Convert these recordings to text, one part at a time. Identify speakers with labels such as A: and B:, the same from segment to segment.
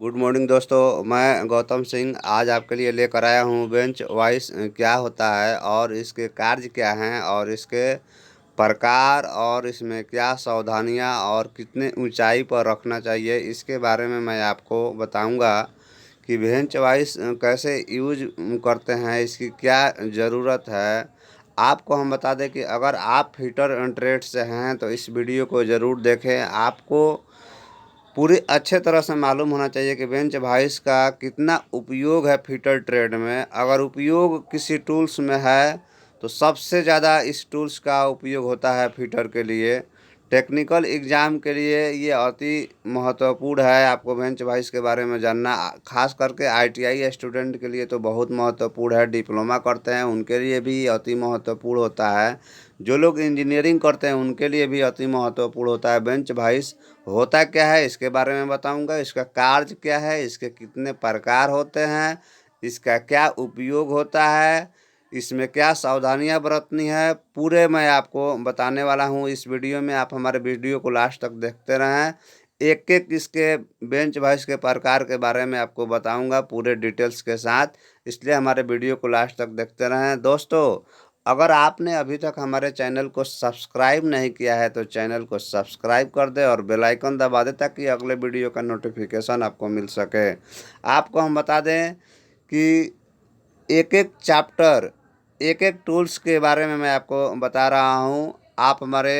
A: Good morning दोस्तों, मैं गौतम सिंह आज आपके लिए लेकर आया हूँ बेंच वाइस क्या होता है और इसके कार्य क्या हैं और इसके प्रकार और इसमें क्या सावधानियाँ और कितने ऊंचाई पर रखना चाहिए, इसके बारे में मैं आपको बताऊंगा कि बेंच वाइस कैसे यूज करते हैं, इसकी क्या ज़रूरत है। आपको हम बता दें कि अगर आप फिटर ट्रेड से हैं तो इस वीडियो को ज़रूर देखें। आपको पूरी अच्छे तरह से मालूम होना चाहिए कि बेंच वाइस का कितना उपयोग है फीटर ट्रेड में। अगर उपयोग किसी टूल्स में है तो सबसे ज़्यादा इस टूल्स का उपयोग होता है फीटर के लिए। टेक्निकल एग्ज़ाम के लिए ये अति महत्वपूर्ण है। आपको बेंच वाइस के बारे में जानना, खास करके आईटीआई स्टूडेंट के लिए तो बहुत महत्वपूर्ण है। डिप्लोमा करते हैं उनके लिए भी अति महत्वपूर्ण होता है। जो लोग इंजीनियरिंग करते हैं उनके लिए भी अति महत्वपूर्ण होता है। बेंच वाइस होता क्या है इसके बारे में बताऊंगा, इसका कार्य क्या है, इसके कितने प्रकार होते हैं, इसका क्या उपयोग होता है, इसमें क्या सावधानियां बरतनी है, पूरे मैं आपको बताने वाला हूं इस वीडियो में। आप हमारे वीडियो को लास्ट तक देखते रहें। एक एक इसके बेंच वाइस के प्रकार के बारे में आपको बताऊंगा पूरे डिटेल्स के साथ, इसलिए हमारे वीडियो को लास्ट तक देखते रहें। दोस्तों, अगर आपने अभी तक हमारे चैनल को सब्सक्राइब नहीं किया है तो चैनल को सब्सक्राइब कर दे और बेल आइकन दबा दे ताकि अगले वीडियो का नोटिफिकेशन आपको मिल सके। आपको हम बता दें कि एक एक चैप्टर, एक एक टूल्स के बारे में मैं आपको बता रहा हूँ। आप हमारे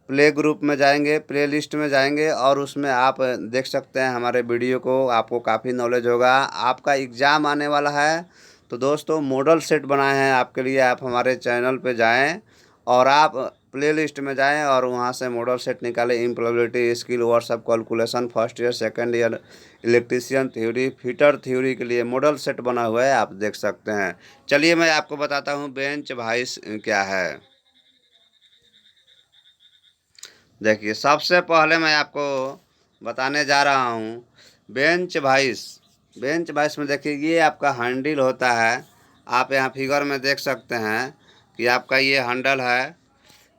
A: प्ले ग्रुप में जाएंगे, प्ले लिस्ट में जाएंगे और उसमें आप देख सकते हैं हमारे वीडियो को। आपको काफ़ी नॉलेज होगा। आपका एग्ज़ाम आने वाला है तो दोस्तों मॉडल सेट बनाए हैं आपके लिए। आप हमारे चैनल पे जाएं और आप प्ले लिस्ट में जाएं और वहां से मॉडल सेट निकालें। Employability skill, workshop calculation, first year, second year, electrician theory, fitter theory के लिए मॉडल सेट बना हुआ है, आप देख सकते हैं। चलिए मैं आपको बताता हूँ बेंच वाइस क्या है। देखिए, सबसे पहले मैं आपको बताने जा रहा हूँ बेंच वाइस। बेंच वाइस में देखिए ये आपका हैंडल होता है। आप यहाँ फिगर में देख सकते हैं कि आपका ये हैंडल है।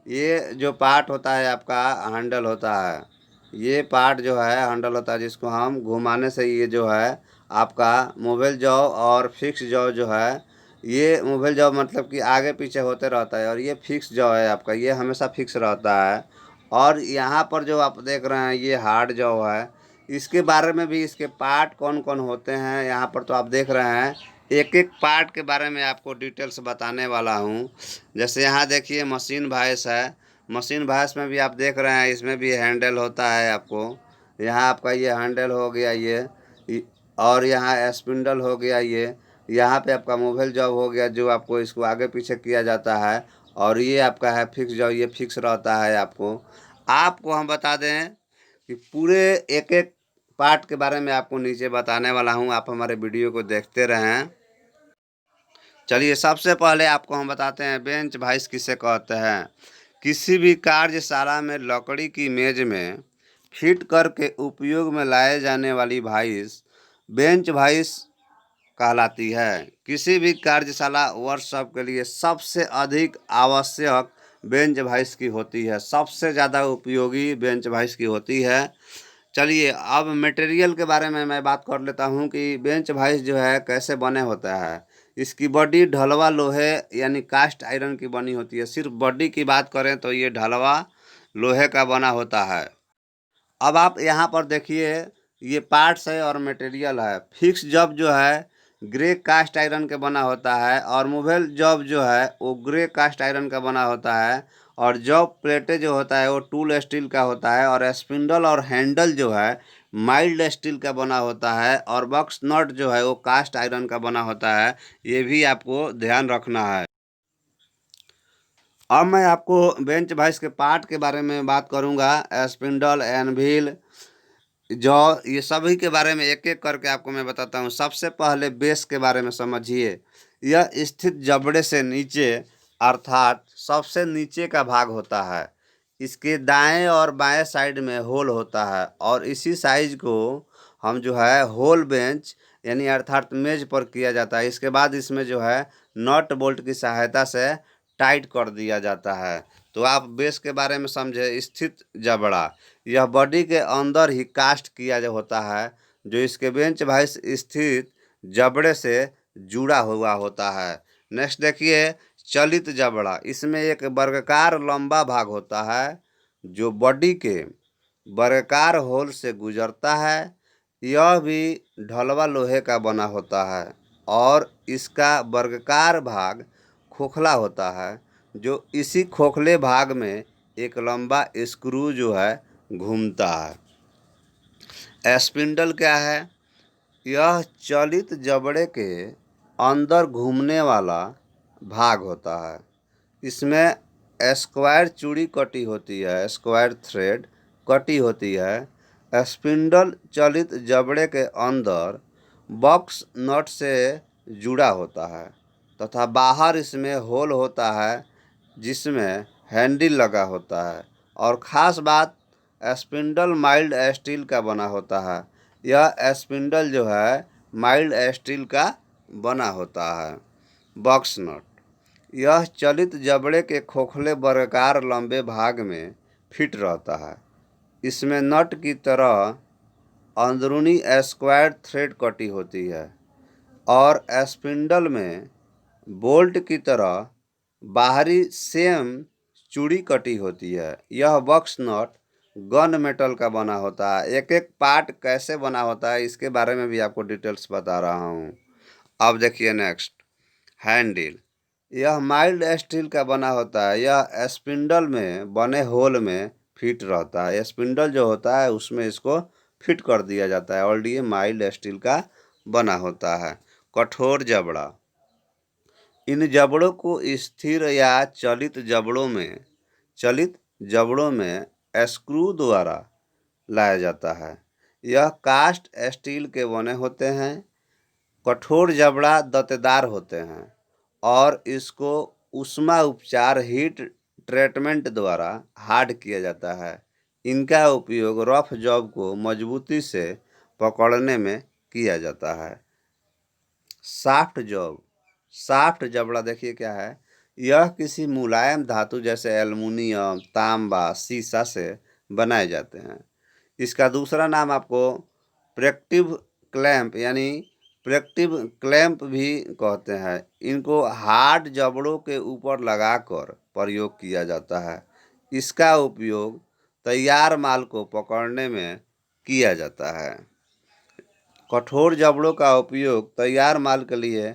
A: ये जो पार्ट होता है आपका हैंडल होता है। ये पार्ट जो है हैंडल होता है जिसको हम घुमाने से ये जो है आपका मोबाइल जॉ और फिक्स जॉ जो है, ये मोबाइल जॉ मतलब कि आगे पीछे होते रहता है और ये फिक्स जॉ है आपका, ये हमेशा फिक्स रहता है। और यहाँ पर जो आप देख रहे हैं ये हार्ड जॉ है। इसके बारे में भी, इसके पार्ट कौन कौन होते हैं यहाँ पर तो आप देख रहे हैं। एक एक पार्ट के बारे में आपको डिटेल्स बताने वाला हूँ। जैसे यहाँ देखिए मशीन वॉइस है। मशीन वॉइस में भी आप देख रहे हैं, इसमें भी हैंडल होता है आपको। यहाँ आपका ये हैंडल हो गया और यहाँ स्पिंडल हो गया ये। यहाँ पे आपका मोबाइल जॉब हो गया जो आपको इसको आगे पीछे किया जाता है। और ये आपका है फिक्स जॉब, ये फिक्स रहता है आपको। आपको हम बता दें कि पूरे एक एक पार्ट के बारे में आपको नीचे बताने वाला हूँ। आप हमारे वीडियो को देखते रहें। चलिए, सबसे पहले आपको हम बताते हैं बेंच वाइस किसे कहते हैं। किसी भी कार्यशाला में लकड़ी की मेज में फिट करके उपयोग में लाए जाने वाली वाइस बेंच वाइस कहलाती है। किसी भी कार्यशाला वर्कशॉप के लिए सबसे अधिक आवश्यक बेंच वाइस की होती है, सबसे ज़्यादा उपयोगी बेंच वाइस की होती है। चलिए, अब मटेरियल के बारे में मैं बात कर लेता हूँ कि बेंच वाइस जो है कैसे बने होता है। इसकी बॉडी ढलवा लोहे यानी कास्ट आयरन की बनी होती है। सिर्फ बॉडी की बात करें तो ये ढलवा लोहे का बना होता है। अब आप यहाँ पर देखिए ये पार्ट्स है और मटेरियल है। फिक्स जॉब जो है ग्रे कास्ट आयरन के बना होता है और मूवेल जॉब जो है वो ग्रे कास्ट आयरन का बना होता है। और जॉब प्लेटें जो होता है वो टूल स्टील का होता है और स्पिंडल और हैंडल जो है माइल्ड स्टील का बना होता है और बॉक्स नट जो है वो कास्ट आयरन का बना होता है। ये भी आपको ध्यान रखना है। अब मैं आपको बेंच वाइस के पार्ट के बारे में बात करूंगा। स्पिंडल, एनविल, जो ये सभी के बारे में एक एक करके आपको मैं बताता हूँ। सबसे पहले बेस के बारे में समझिए। यह स्थित जबड़े से नीचे अर्थात सबसे नीचे का भाग होता है। इसके दाएं और बाएं साइड में होल होता है और इसी साइज को हम जो है होल बेंच यानी अर्थात मेज पर किया जाता है। इसके बाद इसमें जो है नट बोल्ट की सहायता से टाइट कर दिया जाता है। तो आप बेस के बारे में समझे। स्थित जबड़ा, यह बॉडी के अंदर ही कास्ट किया जो होता है। जो इसके बेंच वाइस स्थित जबड़े से जुड़ा हुआ होता है। नेक्स्ट देखिए चलित जबड़ा, इसमें एक वर्गाकार लंबा भाग होता है जो बॉडी के वर्गाकार होल से गुजरता है। यह भी ढलवा लोहे का बना होता है और इसका वर्गाकार भाग खोखला होता है, जो इसी खोखले भाग में एक लंबा स्क्रू जो है घूमता है। स्पिंडल क्या है? यह चलित जबड़े के अंदर घूमने वाला भाग होता है। इसमें स्क्वायर चूड़ी कटी होती है, स्क्वायर थ्रेड कटी होती है। स्पिंडल चलित जबड़े के अंदर बॉक्स नट से जुड़ा होता है तथा बाहर इसमें होल होता है जिसमें हैंडल लगा होता है। और ख़ास बात, स्पिंडल माइल्ड स्टील का बना होता है। यह स्पिंडल जो है माइल्ड स्टील का बना होता है। बॉक्स नट, यह चलित जबड़े के खोखले वर्गाकार लंबे भाग में फिट रहता है। इसमें नट की तरह अंदरूनी स्क्वायर थ्रेड कटी होती है और स्पिंडल में बोल्ट की तरह बाहरी सेम चूड़ी कटी होती है। यह बॉक्स नट गन मेटल का बना होता है। एक एक पार्ट कैसे बना होता है इसके बारे में भी आपको डिटेल्स बता रहा हूँ। अब देखिए नेक्स्ट हैंडल, यह माइल्ड स्टील का बना होता है। यह स्पिंडल में बने होल में फिट रहता है। स्पिंडल जो होता है उसमें इसको फिट कर दिया जाता है और ये माइल्ड स्टील का बना होता है। कठोर जबड़ा, इन जबड़ों को स्थिर या चलित जबड़ों में स्क्रू द्वारा लाया जाता है। यह कास्ट स्टील के बने होते हैं। कठोर जबड़ा दंतेदार होते हैं और इसको ऊष्मा उपचार हीट ट्रीटमेंट द्वारा हार्ड किया जाता है। इनका उपयोग रफ जॉब को मजबूती से पकड़ने में किया जाता है। सॉफ्ट जॉब, सॉफ्ट जबड़ा देखिए क्या है? यह किसी मुलायम धातु जैसे एल्युमिनियम, तांबा, सीसा से बनाए जाते हैं। इसका दूसरा नाम आपको प्रेक्टिव क्लैंप यानी प्रेक्टिव क्लैंप भी कहते हैं। इनको हार्ड जबड़ों के ऊपर लगाकर प्रयोग किया जाता है। इसका उपयोग तैयार माल को पकड़ने में किया जाता है। कठोर जबड़ों का उपयोग तैयार माल के लिए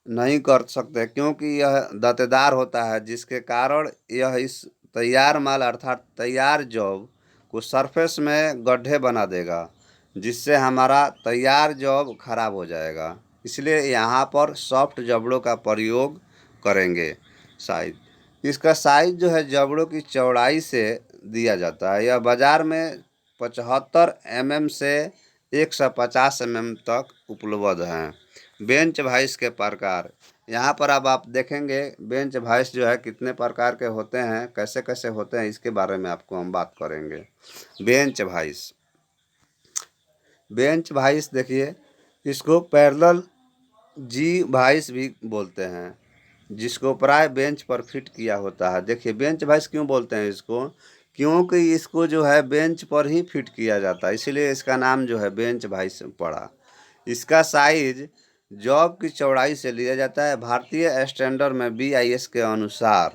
A: नहीं कर सकते क्योंकि यह दांतेदार होता है, जिसके कारण यह इस तैयार माल अर्थात तैयार जॉब को सरफेस में गड्ढे बना देगा, जिससे हमारा तैयार जॉब खराब हो जाएगा। इसलिए यहाँ पर सॉफ्ट जबड़ों का प्रयोग करेंगे। साइज, इसका साइज जो है जबड़ों की चौड़ाई से दिया जाता है। यह बाज़ार में 75 mm से 150 mm तक उपलब्ध हैं। बेंच वाइस के प्रकार, यहाँ पर अब आप देखेंगे बेंच वाइस जो है कितने प्रकार के होते हैं, कैसे कैसे होते हैं, इसके बारे में आपको हम बात करेंगे। बेंच वाइस, बेंच वाइस देखिए, इसको पैरेलल जी वाइस भी बोलते हैं, जिसको प्राय बेंच पर फिट किया होता है। देखिए बेंच वाइस क्यों बोलते हैं इसको? क्योंकि इसको जो है बेंच पर ही फिट किया जाता है, इसीलिए इसका नाम जो है बेंच वाइस पड़ा। इसका साइज जॉब की चौड़ाई से लिया जाता है। भारतीय स्टैंडर्ड में BIS के अनुसार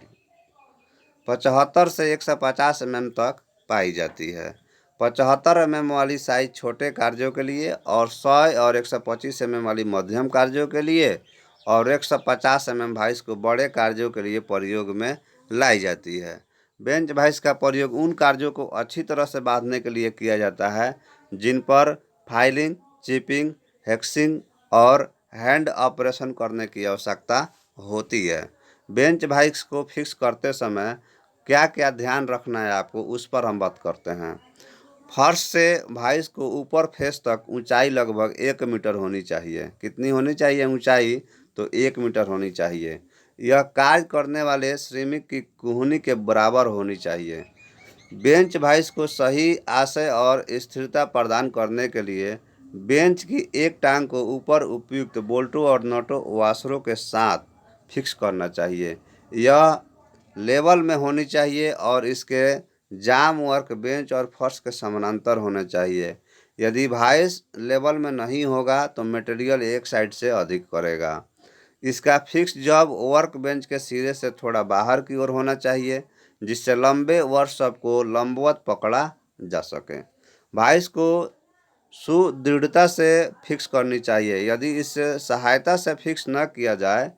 A: 75 से 150 mm तक पाई जाती है। 75 mm वाली साइज छोटे कार्यों के लिए और 100 और 125 mm वाली मध्यम कार्यों के लिए और 150 mm वाइस को बड़े कार्यों के लिए प्रयोग में लाई जाती है। बेंच वाइस का प्रयोग उन कार्यों को अच्छी तरह से बांधने के लिए किया जाता है जिन पर फाइलिंग, चिपिंग, हेक्सिंग और हैंड ऑपरेशन करने की आवश्यकता होती है। बेंच वाइस को फिक्स करते समय क्या क्या ध्यान रखना है आपको, उस पर हम बात करते हैं। फर्श से वाइस को ऊपर फेस तक ऊंचाई लगभग 1 मीटर होनी चाहिए। कितनी होनी चाहिए ऊंचाई? तो 1 मीटर होनी चाहिए। यह कार्य करने वाले श्रमिक की कूहनी के बराबर होनी चाहिए। बेंच वाइस को सही आशय और स्थिरता प्रदान करने के लिए बेंच की एक टांग को ऊपर उपयुक्त बोल्टों और नटों वाशरों के साथ फिक्स करना चाहिए। यह लेवल में होनी चाहिए और इसके जाम वर्क बेंच और फर्श के समानांतर होने चाहिए। यदि वाइस लेवल में नहीं होगा तो मटेरियल एक साइड से अधिक करेगा। इसका फिक्स जॉब वर्क बेंच के सिरे से थोड़ा बाहर की ओर होना चाहिए, जिससे लंबे वर्कशॉप को लंबवत पकड़ा जा सके। वाइस को सुदृढ़ता से फिक्स करनी चाहिए। यदि इस सहायता से फिक्स न किया जाए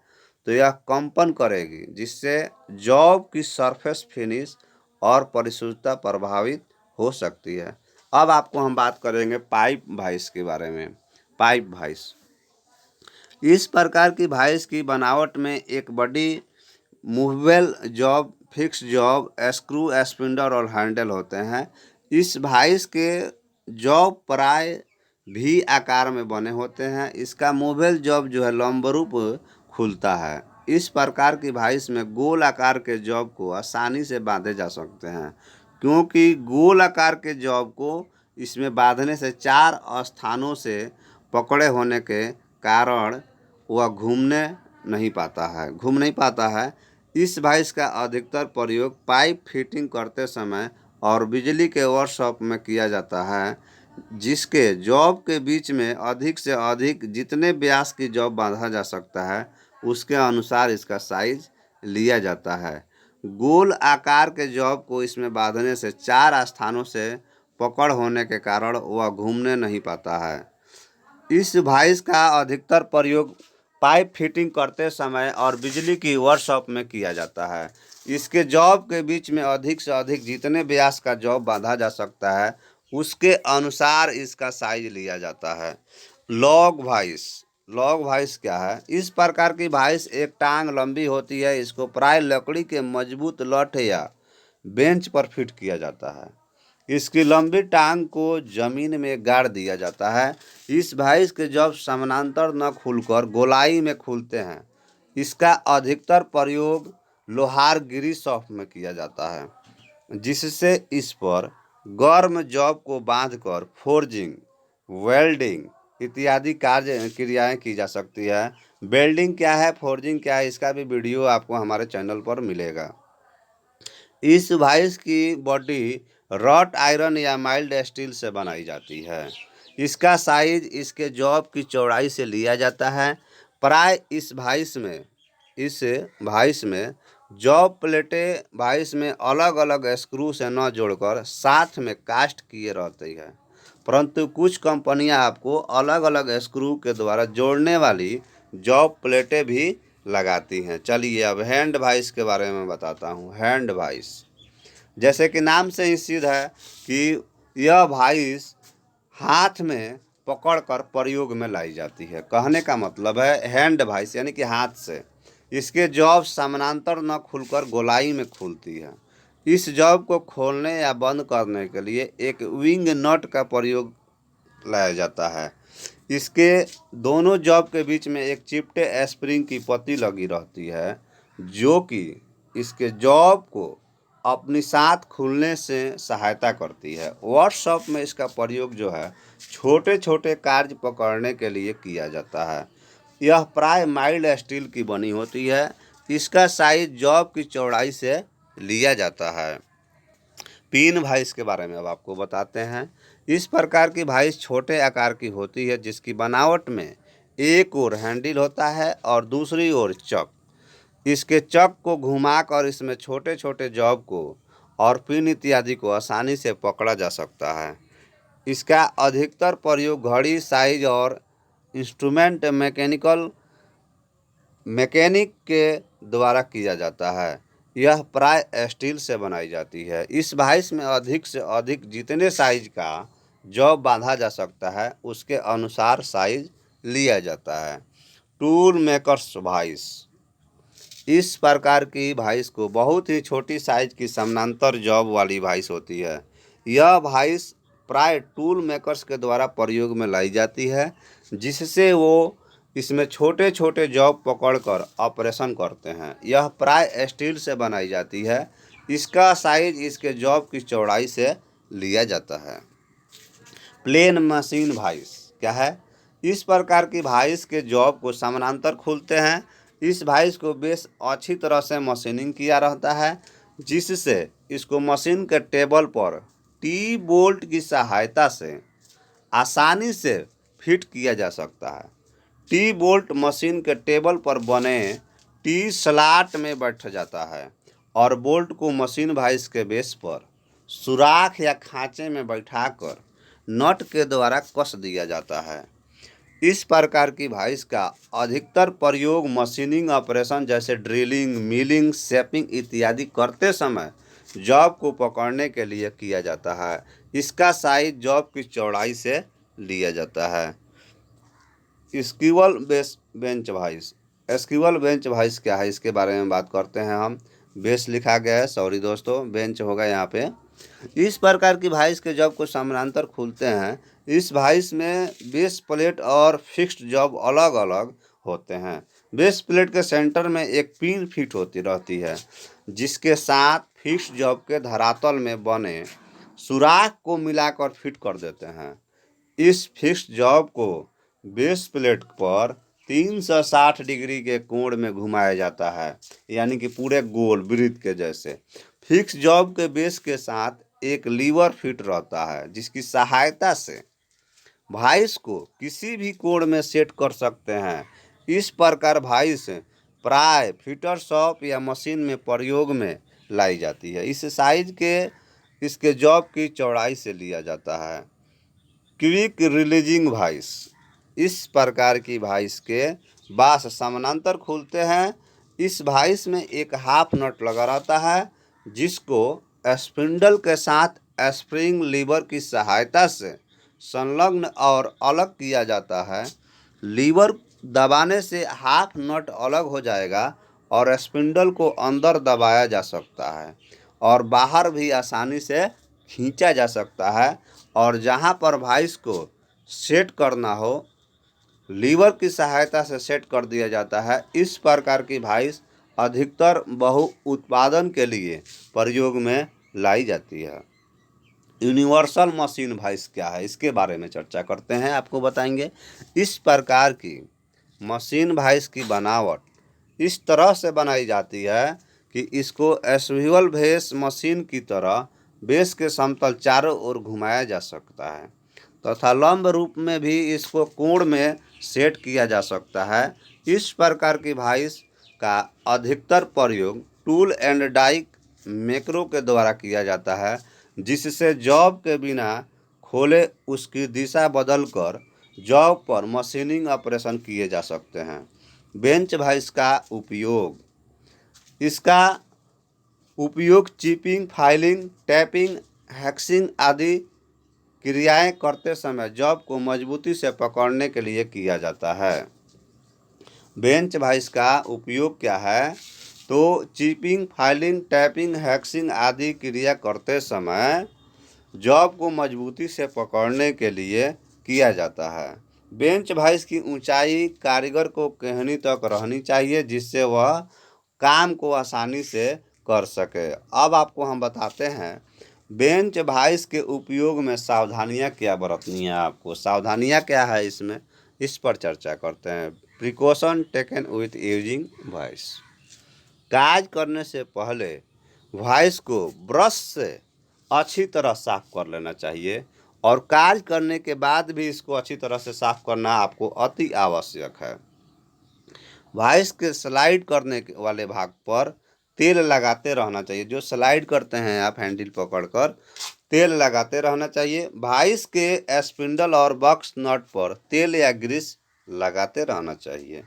A: तो यह कंपन करेगी, जिससे जॉब की सरफेस फिनिश और परिशुद्धता प्रभावित हो सकती है। अब आपको हम बात करेंगे पाइप वाइस के बारे में। पाइप वाइस इस प्रकार की वाइस की बनावट में एक बड़ी movable job, fix job, screw, spindle और हैंडल होते हैं। इस वाइस के जॉब प्राय भी आकार में बने होते हैं। इसका मूवेबल जॉब जो है लंबरूप खुलता है। इस प्रकार की वाइस में गोल आकार के जॉब को आसानी से बांधे जा सकते हैं, क्योंकि गोल आकार के जॉब को इसमें बांधने से चार स्थानों से पकड़े होने के कारण वह घूम नहीं पाता है। इस वाइस का अधिकतर प्रयोग पाइप फिटिंग करते समय और बिजली के वर्कशॉप में किया जाता है, जिसके जॉब के बीच में अधिक से अधिक जितने व्यास की जॉब बांधा जा सकता है उसके अनुसार इसका साइज लिया जाता है। गोल आकार के जॉब को इसमें बांधने से चार स्थानों से पकड़ होने के कारण वह घूमने नहीं पाता है। इस वाइस का अधिकतर प्रयोग पाइप फिटिंग करते समय और बिजली की वर्कशॉप में किया जाता है। इसके जॉब के बीच में अधिक से अधिक जितने व्यास का जॉब बांधा जा सकता है उसके अनुसार इसका साइज लिया जाता है। Log vice. लॉग वाइस क्या है? इस प्रकार की वाइस एक टांग लंबी होती है। इसको प्राय लकड़ी के मजबूत लठ या बेंच पर फिट किया जाता है। इसकी लंबी टांग को जमीन में गाड़ दिया जाता है। इस वाइस के जॉब समानांतर न खुलकर गोलाई में खुलते हैं। इसका अधिकतर प्रयोग लोहार गिरी शॉप में किया जाता है, जिससे इस पर गर्म जॉब को बांधकर फोर्जिंग, वेल्डिंग इत्यादि कार्य क्रियाएं की जा सकती है। वेल्डिंग क्या है, फोर्जिंग क्या है, इसका भी वीडियो आपको हमारे चैनल पर मिलेगा। इस वाइस की बॉडी रॉट आयरन या माइल्ड स्टील से बनाई जाती है। इसका साइज इसके जॉब की चौड़ाई से लिया जाता है। प्राय इस वाइस में जॉब प्लेटें वाइस में अलग अलग स्क्रू से न जोड़कर साथ में कास्ट किए रहती है, परंतु कुछ कंपनियां आपको अलग अलग स्क्रू के द्वारा जोड़ने वाली जॉब प्लेटें भी लगाती हैं। चलिए अब हैंड वाइस के बारे में बताता हूँ। हैंड वाइस जैसे कि नाम से ही सिद्ध है कि यह वाइस हाथ में पकड़कर प्रयोग में लाई जाती है। कहने का मतलब है हैंड वाइस यानी कि हाथ से। इसके जॉब समानांतर न खुलकर गोलाई में खुलती है। इस जॉब को खोलने या बंद करने के लिए एक विंग नट का प्रयोग लाया जाता है। इसके दोनों जॉब के बीच में एक चिपटे स्प्रिंग की पत्ती लगी रहती है, जो कि इसके जॉब को अपनी साथ खुलने से सहायता करती है। वर्कशॉप में इसका प्रयोग जो है छोटे छोटे कार्य पकड़ने के लिए किया जाता है। यह प्राय माइल्ड स्टील की बनी होती है। इसका साइज जॉब की चौड़ाई से लिया जाता है। पिन वाइस के बारे में अब आपको बताते हैं। इस प्रकार की वाइस छोटे आकार की होती है, जिसकी बनावट में एक ओर हैंडल होता है और दूसरी ओर चक। इसके चक को घुमाकर इसमें छोटे छोटे जॉब को और पिन इत्यादि को आसानी से पकड़ा जा सकता है। इसका अधिकतर प्रयोग घड़ी, साइज और इंस्ट्रूमेंट मैकेनिक के द्वारा किया जाता है। यह प्राय स्टील से बनाई जाती है। इस वाइस में अधिक से अधिक जितने साइज का जॉब बांधा जा सकता है उसके अनुसार साइज लिया जाता है। Tool makers vice. इस प्रकार की वाइस को बहुत ही छोटी साइज की समानांतर जॉब वाली वाइस होती है। यह वाइस प्राय टूल मेकर्स के द्वारा प्रयोग में लाई जाती है, जिससे वो इसमें छोटे छोटे जॉब पकड़कर ऑपरेशन करते हैं। यह प्राय स्टील से बनाई जाती है। इसका साइज इसके जॉब की चौड़ाई से लिया जाता है। प्लेन मशीन वाइस क्या है? इस प्रकार की वाइस के जॉब को समानांतर खुलते हैं। इस वाइस को बेस अच्छी तरह से मशीनिंग किया रहता है, जिससे इसको मशीन के टेबल पर टी बोल्ट की सहायता से आसानी से फिट किया जा सकता है। टी बोल्ट मशीन के टेबल पर बने टी स्लॉट में बैठ जाता है और बोल्ट को मशीन वाइस के बेस पर सुराख या खांचे में बैठाकर नट के द्वारा कस दिया जाता है। इस प्रकार की वाइस का अधिकतर प्रयोग मशीनिंग ऑपरेशन जैसे ड्रिलिंग, मिलिंग, शेपिंग इत्यादि करते समय जॉब को पकड़ने के लिए किया जाता है। इसका साइज जॉब की चौड़ाई से लिया जाता है। स्क्यूल बेंच वाइस। स्क्यूल बेंच वाइस क्या है, इसके बारे में बात करते हैं हम। बेस लिखा गया है, सॉरी दोस्तों, बेंच होगा यहाँ पे। इस प्रकार की वाइस के जॉब को समानांतर खुलते हैं। इस वाइस में बेस प्लेट और फिक्स्ड जॉब अलग अलग होते हैं। बेस प्लेट के सेंटर में एक पिन फिट होती रहती है, जिसके साथ फिक्स्ड जॉब के धरातल में बने सुराख को मिलाकर फिट कर देते हैं। इस फिक्स्ड जॉब को बेस प्लेट पर 360 डिग्री के कोण में घुमाया जाता है, यानी कि पूरे गोल वृत्त के जैसे। फिक्स जॉब के बेस के साथ एक लीवर फिट रहता है, जिसकी सहायता से वाइस को किसी भी कोण में सेट कर सकते हैं। इस प्रकार वाइस प्राय फिटर शॉप या मशीन में प्रयोग में लाई जाती है। इस साइज के इसके जॉब की चौड़ाई से लिया जाता है। Quick releasing vice. इस प्रकार की वाइस के बास समानांतर खुलते हैं। इस वाइस में एक हाफ नट लगा रहता है, जिसको स्पिंडल के साथ स्प्रिंग लीवर की सहायता से संलग्न और अलग किया जाता है। लीवर दबाने से हाफ नट अलग हो जाएगा और स्पिंडल को अंदर दबाया जा सकता है और बाहर भी आसानी से खींचा जा सकता है। और जहां पर वाइस को सेट करना हो, लीवर की सहायता से सेट कर दिया जाता है। इस प्रकार की वाइस अधिकतर बहु उत्पादन के लिए प्रयोग में लाई जाती है। यूनिवर्सल मशीन वाइस क्या है, इसके बारे में चर्चा करते हैं, आपको बताएंगे। इस प्रकार की मशीन वाइस की बनावट इस तरह से बनाई जाती है कि इसको स्विवल बेस मशीन की तरह बेस के समतल चारों ओर घुमाया जा सकता है तथा लंब रूप में भी इसको कोण में सेट किया जा सकता है। इस प्रकार की वाइस का अधिकतर प्रयोग टूल एंड डाई मैक्रो के द्वारा किया जाता है, जिससे जॉब के बिना खोले उसकी दिशा बदलकर जॉब पर मशीनिंग ऑपरेशन किए जा सकते हैं। बेंच वाइस का उपयोग। इसका उपयोग चिपिंग, फाइलिंग, टैपिंग, हैक्सिंग आदि क्रियाएं करते समय जॉब को मजबूती से पकड़ने के लिए किया जाता है। बेंच वाइस का उपयोग क्या है, तो चिपिंग, फाइलिंग, टैपिंग, हैक्सिंग आदि क्रिया करते समय जॉब को मजबूती से पकड़ने के लिए किया जाता है। बेंच वाइस की ऊंचाई कारीगर को कहनी तक रहनी चाहिए, जिससे वह काम को आसानी से कर सके। अब आपको हम बताते हैं बेंच वाइस के उपयोग में सावधानियां क्या बरतनी है। आपको सावधानियां क्या है इसमें, इस पर चर्चा करते हैं। Precaution taken with using vice. काज करने से पहले वाइस को ब्रश से अच्छी तरह साफ कर लेना चाहिए और कार्य करने के बाद भी इसको अच्छी तरह से साफ करना आपको अति आवश्यक है। वाइस के स्लाइड करने वाले भाग पर तेल लगाते रहना चाहिए। जो स्लाइड करते हैं आप हैंडल पकड़कर, तेल लगाते रहना चाहिए। वाइस के स्पिंडल और बॉक्स नट पर तेल या ग्रीस लगाते रहना चाहिए।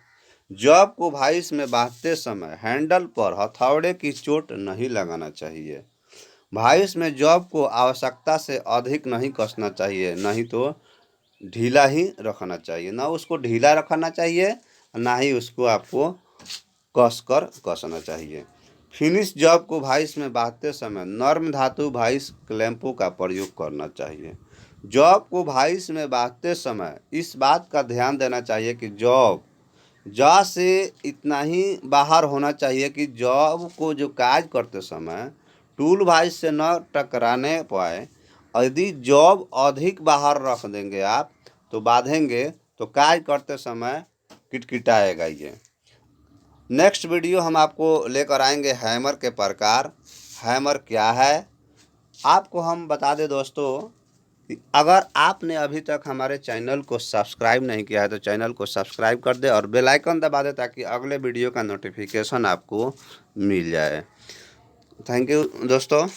A: जॉब को वाइस में बांधते समय हैंडल पर हथौड़े की चोट नहीं लगाना चाहिए। वाइस में जॉब को आवश्यकता से अधिक नहीं कसना चाहिए, नहीं तो ढीला ही रखना चाहिए। ना उसको ढीला रखना चाहिए, ना ही उसको आपको कसना चाहिए। फिनिश जॉब को वाइस में बांधते समय नर्म धातु वाइस क्लैंपों का प्रयोग करना चाहिए। जॉब को वाइस में बांधते समय इस बात का ध्यान देना चाहिए कि जॉब जॉ से इतना ही बाहर होना चाहिए कि जॉब को जो काज करते समय टूल वाइस से न टकराने पाए। यदि जॉब अधिक बाहर रख देंगे आप, तो बांधेंगे तो काज करते समय किटकिटाएगा ये। नेक्स्ट वीडियो हम आपको लेकर आएंगे हैमर के प्रकार। हैमर क्या है, आपको हम बता दें दोस्तों। अगर आपने अभी तक हमारे चैनल को सब्सक्राइब नहीं किया है तो चैनल को सब्सक्राइब कर दे और बेल आइकन दबा दे ताकि अगले वीडियो का नोटिफिकेशन आपको मिल जाए। थैंक यू दोस्तों।